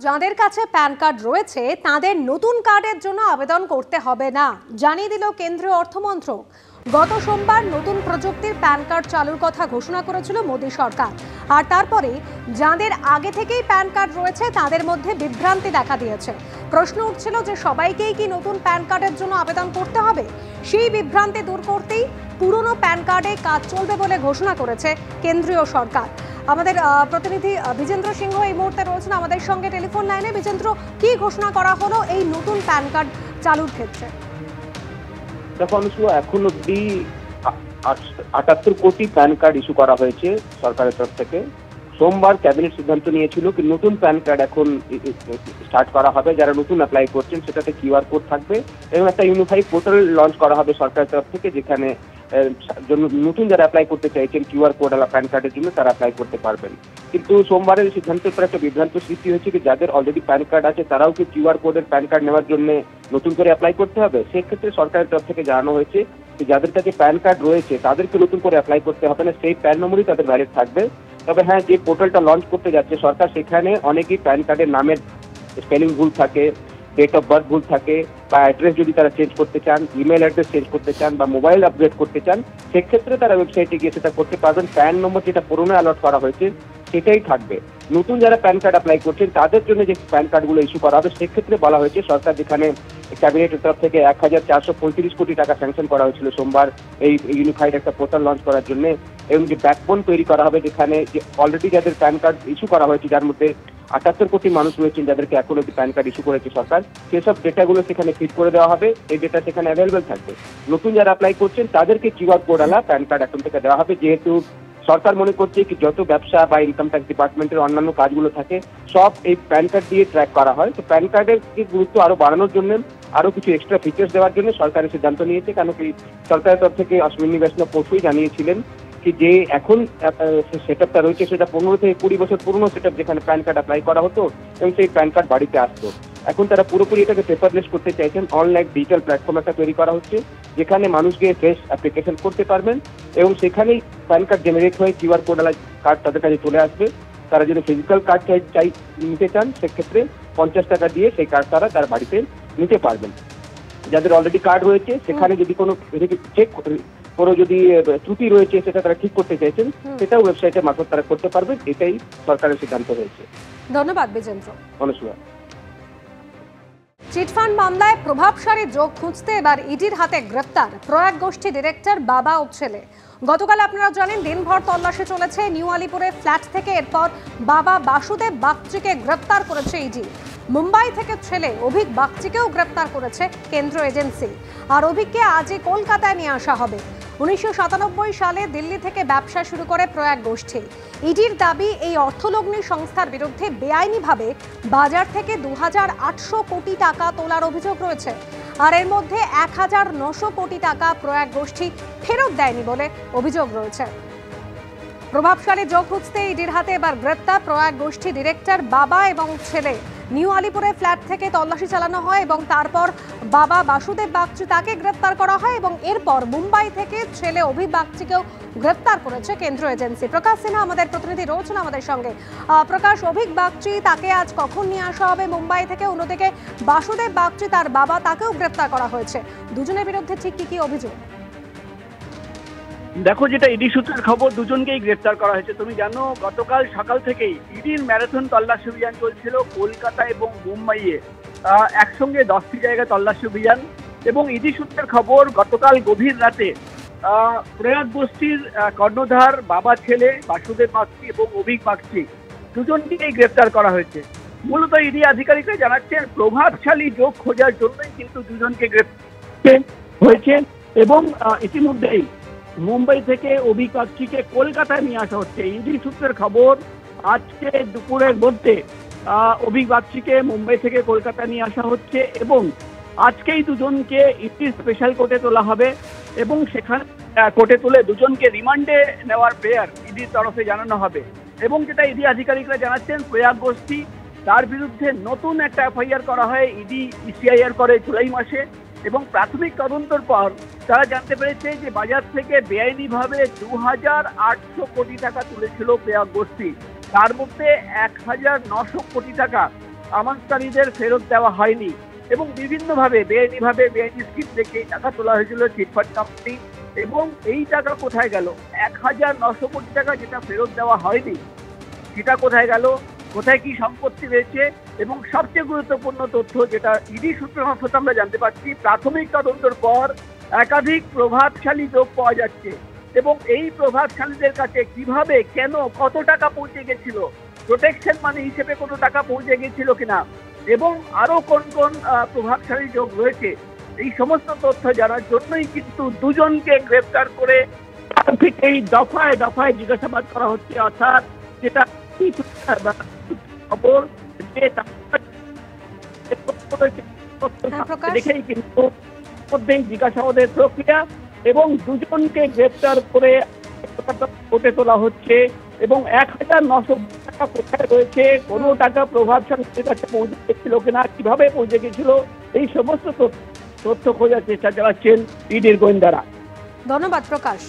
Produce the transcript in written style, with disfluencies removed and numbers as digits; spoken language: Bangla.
যাদের কাছে প্যান কার্ড রয়েছে তাদের নতুন কার্ডের জন্য আবেদন করতে হবে না, জানিয়ে দিল কেন্দ্রীয় অর্থমন্ত্রক। গত সোমবার নতুন প্রযুক্তির প্যান কার্ড চালুর কথা ঘোষণা করেছিল মোদী সরকার। আর তারপরে যাদের আগে থেকেই প্যান কার্ড রয়েছে তাদের মধ্যে বিভ্রান্তি দেখা দিয়েছে। প্রশ্ন উঠছিল যে সবাইকেই কি নতুন প্যান কার্ডের জন্য আবেদন করতে হবে। সেই বিভ্রান্তি দূর করতেই পুরনো প্যান কার্ডে কাজ চলবে বলে ঘোষণা করেছে কেন্দ্রীয় সরকার। আমাদের প্রতিনিধি বিজেন্দ্র সিংহ এই মুহূর্তে রয়েছেন আমাদের সঙ্গে টেলিফোন লাইনে। বিজেন্দ্র, কি ঘোষণা করা হলো এই নতুন প্যান কার্ড চালুর ক্ষেত্রে? দেখো অনুসুয়া, এখন অব্দি ৭৮ কোটি প্যান কার্ড ইস্যু করা হয়েছে সরকারের তরফ থেকে। সোমবার ক্যাবিনেট সিদ্ধান্ত নিয়েছিল কি নতুন প্যান কার্ড এখন স্টার্ট করা হবে। যারা নতুন অ্যাপ্লাই করছেন সেটাতে কিউআর কোড থাকবে এবং একটা ইউনিফাইড পোর্টাল লঞ্চ করা হবে সরকারের তরফ থেকে, যেখানে নতুন যারা অ্যাপ্লাই করতে চাইছেন কিউআর কোড আলা প্যান কার্ডের জন্য তারা অ্যাপ্লাই করতে পারবেন। কিন্তু সোমবারের সিদ্ধান্তের পর একটা বিভ্রান্ত সৃষ্টি হয়েছে কি যাদের অলরেডি প্যান কার্ড আছে তারাও কি কিউআর কোডের প্যান কার্ড নেওয়ার জন্য নতুন করে অ্যাপ্লাই করতে হবে। সেক্ষেত্রে সরকারের তরফ থেকে জানানো হয়েছে যে যাদের কাছে প্যান কার্ড রয়েছে তাদেরকে নতুন করে অ্যাপ্লাই করতে হবে না, সেই প্যান নম্বরই তাদের ভ্যালিড থাকবে। তবে হ্যাঁ, যে পোর্টালটা লঞ্চ করতে যাচ্ছে সরকার, সেখানে অনেকেই প্যান কার্ডের নামের স্পেলিং ভুল থাকে, ডেট অফ বার্থ ভুল থাকে, বা অ্যাড্রেস যদি তারা চেঞ্জ করতে চান, ইমেল অ্যাড্রেস চেঞ্জ করতে চান বা মোবাইল আপডেট করতে চান, সেক্ষেত্রে তারা ওয়েবসাইটে গিয়ে সেটা করতে পারবেন। প্যান নম্বর যেটা পুরনো অ্যালট করা হয়েছে সেটাই থাকবে। নতুন যারা প্যান কার্ড অ্যাপ্লাই করছেন তাদের জন্য যে প্যান কার্ডগুলো ইস্যু করা হবে, সেক্ষেত্রে বলা হয়েছে সরকার যেখানে ক্যাবিনেটের তরফ থেকে ১,৪৩৫ কোটি টাকা স্যাংশন করা হয়েছিল সোমবার এই ইউনিফাইড একটা পোর্টাল লঞ্চ করার জন্য, এবং যে ব্যাকবোন তৈরি করা হবে যেখানে যে অলরেডি যাদের প্যান কার্ড ইস্যু করা হয়েছে, যার মধ্যে ৭৮ কোটি মানুষ রয়েছেন যাদেরকে এখন অব্দি প্যান কার্ড ইস্যু করেছে সরকার, সেসব ডেটাগুলো সেখানে ফিট করে দেওয়া হবে। এই ডেটা সেখানে অ্যাভেলেবেল থাকবে। নতুন যারা অ্যাপ্লাই করছেন তাদেরকে কিউআর কোড আলা প্যান কার্ড এখন থেকে দেওয়া হবে, যেহেতু সরকার মনে করছে কি যত ব্যবসা বা ইনকাম ট্যাক্স ডিপার্টমেন্টের অন্যান্য কাজগুলো থাকে সব এই প্যান কার্ড দিয়ে ট্র্যাক করা হয়। তো প্যান কার্ডের গুরুত্ব আরো বাড়ানোর জন্য, আরো কিছু এক্সট্রা ফিচার্স দেওয়ার জন্য সরকারের সিদ্ধান্ত নিয়েছে। কেন কি সরকারের তরফ থেকে অশ্বিনী বৈষ্ণব পরশুই জানিয়েছিলেন কি যে এখন সেটআপটা রয়েছে সেটা ১৫ থেকে ২০ বছর পুরনো সেটআপ, যেখানে প্যান কার্ড অ্যাপ্লাই করা হতো এবং সেই প্যান কার্ড বাড়িতে আসতো। এখন তারা পুরোপুরি এটাকে পেপারলেস করতে চাইছেন। অনলাইন ডিজিটাল প্ল্যাটফর্ম একটা তৈরি করা হচ্ছে যেখানে মানুষ গিয়ে ফ্রেশ অ্যাপ্লিকেশন করতে পারবেন এবং সেখানেই প্যান কার্ড জেনারেট হয়ে কিউআর কোড আলা কার্ড তাদের কাছে চলে আসবে। তারা যদি ফিজিক্যাল কার্ড নিতে চান সেক্ষেত্রে ৫০ টাকা দিয়ে সেই কার্ড তার বাড়িতে নিতে পারবেন। যাদের অলরেডি কার্ড রয়েছে সেখানে যদি কোনো চেক কোনো যদি ত্রুটি রয়েছে সেটা তারা ঠিক করতে চাইছেন, সেটাও ওয়েবসাইটের মারফত তারা করতে পারবেন। এটাই সরকারের সিদ্ধান্ত হয়েছে। ধন্যবাদ বিজেন্দ্র। অনুসুয়া, চিটফান্ড মামলায় প্রভাবশালী যোগ খুঁজতে এবার ইডির হাতে গ্রেফতার প্রয়াগ গোষ্ঠী ডিরেক্টর বাবা ও ছেলে। গতকাল আপনারা জানেন দিনভর তল্লাশি চলেছে নিউ আলিপুরের ফ্ল্যাট থেকে। এরপর বাবা বাসুদেব বাগচিকে গ্রেফতার করেছে ইডি। মুম্বাই থেকে ছেলে অভিক বাগচিকেও গ্রেফতার করেছে কেন্দ্র এজেন্সি। আর অভিককে আজই কলকাতায় নিয়ে আসা হবে। ১৯৯৭ সালে দিল্লি থেকে ব্যবসা শুরু করে প্রয়াগ গোষ্ঠী। ইডির দাবি এই অর্থলগ্নি সংস্থার বিরুদ্ধে বেআইনিভাবে বাজার থেকে ২,৮০০ কোটি টাকা তোলার অভিযোগ রয়েছে। আর এর মধ্যে ১,৯০০ কোটি টাকা প্রয়াগ গোষ্ঠী ফেরত দেয়নি বলে অভিযোগ রয়েছে। প্রভাবশালী যোগ খুঁজতে ইডির হাতে এবার গ্রেপ্তার প্রয়াগ গোষ্ঠী ডিরেক্টর বাবা এবং ছেলে। নিউ আলিপুরে ফ্ল্যাট থেকে তল্লাশি চালানো হয় এবং তারপর বাবা বাসুদেব বাগচি তাকে গ্রেপ্তার করা হয় এবং এরপর মুম্বাই থেকে ছেলে অভিক বাগচিকেও গ্রেপ্তার করেছে কেন্দ্র এজেন্সি। প্রকাশ সিনহা আমাদের প্রতিনিধি রয়েছেন আমাদের সঙ্গে। প্রকাশ, অভিক বাগচি তাকে আজ কখন নিয়ে আসা হবে মুম্বাই থেকে? অন্যদিকে বাসুদেব বাগচি তার বাবা তাকেও গ্রেপ্তার করা হয়েছে। দুজনের বিরুদ্ধে ঠিক কি অভিযোগ? দেখো, যেটা ইডি সূত্রের খবর, দুজনকেই গ্রেফতার করা হয়েছে। তুমি জানো গতকাল সকাল থেকেই ইডির ম্যারাথন তল্লাশি অভিযান চলছিল কলকাতা এবং মুম্বাইয়ে। একসঙ্গে ১০টি জায়গায় তল্লাশি অভিযান। এবং ইডি সূত্রের খবর গতকাল গভীর রাতে প্রয়াগ গোষ্ঠীর কর্ণধার বাবা ছেলে বাসুদেব বাগচি এবং অভিক বাগচি দুজনকেই গ্রেফতার করা হয়েছে। মূলত ইডি আধিকারিকরা জানাচ্ছেন প্রভাবশালী যোগ খোঁজার জন্যই কিন্তু দুজনকে গ্রেফতার হয়েছে এবং ইতিমধ্যেই মুম্বাই থেকে অভিক বাগচিকে কলকাতায় নিয়ে আসা হচ্ছে। ইডি সূত্রের খবর আজকে দুপুরের মধ্যে অভিক বাগচিকে মুম্বাই থেকে কলকাতা নিয়ে আসা হচ্ছে এবং আজকেই দুজনকে ইডি স্পেশাল কোর্টে তোলা হবে এবং সেখানে কোর্টে তুলে দুজনকে রিমান্ডে নেওয়ার প্রেয়ার ইডির তরফে জানানো হবে। এবং যেটা ইডি আধিকারিকরা জানাচ্ছেন, প্রয়াগ গোষ্ঠী তার বিরুদ্ধে নতুন একটা এফআইআর করা হয় ইডি ইসিআইআর করে জুলাই মাসে এবং প্রাথমিক তদন্তের পর তারা জানতে পেরেছে যে বাজার থেকে বেআইনিভাবে ২,৮০০ কোটি টাকা তুলেছিল প্রয়াগ গোষ্ঠী। তার মধ্যে ১,৯০০ কোটি টাকা আমানতকারীদের ফেরত দেওয়া হয়নি এবং বিভিন্নভাবে বেআইনি স্কিম থেকে টাকা তোলা হয়েছিল চিটফান্ড কোম্পানি। এবং এই টাকা কোথায় গেল? 1900 কোটি টাকা যেটা ফেরত দেওয়া হয়নি সেটা কোথায় গেল, কোথায় কি সম্পত্তি রয়েছে, এবং সবচেয়ে গুরুত্বপূর্ণ তথ্য যেটা ইডি সূত্র মারফত আমরা জানতে পারছি, প্রাথমিক তদন্তের পর একাধিক প্রভাবশালী লোক পাওয়া যাচ্ছে এবং এই প্রভাবশালীদের কাছে কিভাবে, কেন, কত টাকা পৌঁছে গেছিল, প্রোটেকশন মানি হিসেবে কোনো টাকা পৌঁছে গেছিল কিনা, এবং আরো কোন কোন প্রভাবশালী লোক রয়েছে, এই সমস্ত তথ্য জানার জন্যই কিন্তু দুজনকে গ্রেফতার করে থেকেই দফায় দফায় জিজ্ঞাসাবাদ করা হচ্ছে। অর্থাৎ যেটা খবর যে দেখেই কিন্তু মধ্যেই জিজ্ঞাসাবাদের প্রক্রিয়া এবং দুজনকে গ্রেফতার করে কোর্টে তোলা হচ্ছে এবং 1900 টাকা কোথায় রয়েছে, কোনো টাকা প্রভাবশালীদের কাছে পৌঁছে গেছিল কিনা, কিভাবে পৌঁছে গেছিল, এই সমস্ত তথ্য খোঁজার চেষ্টা চালাচ্ছেন ইডির গোয়েন্দারা। ধন্যবাদ প্রকাশ।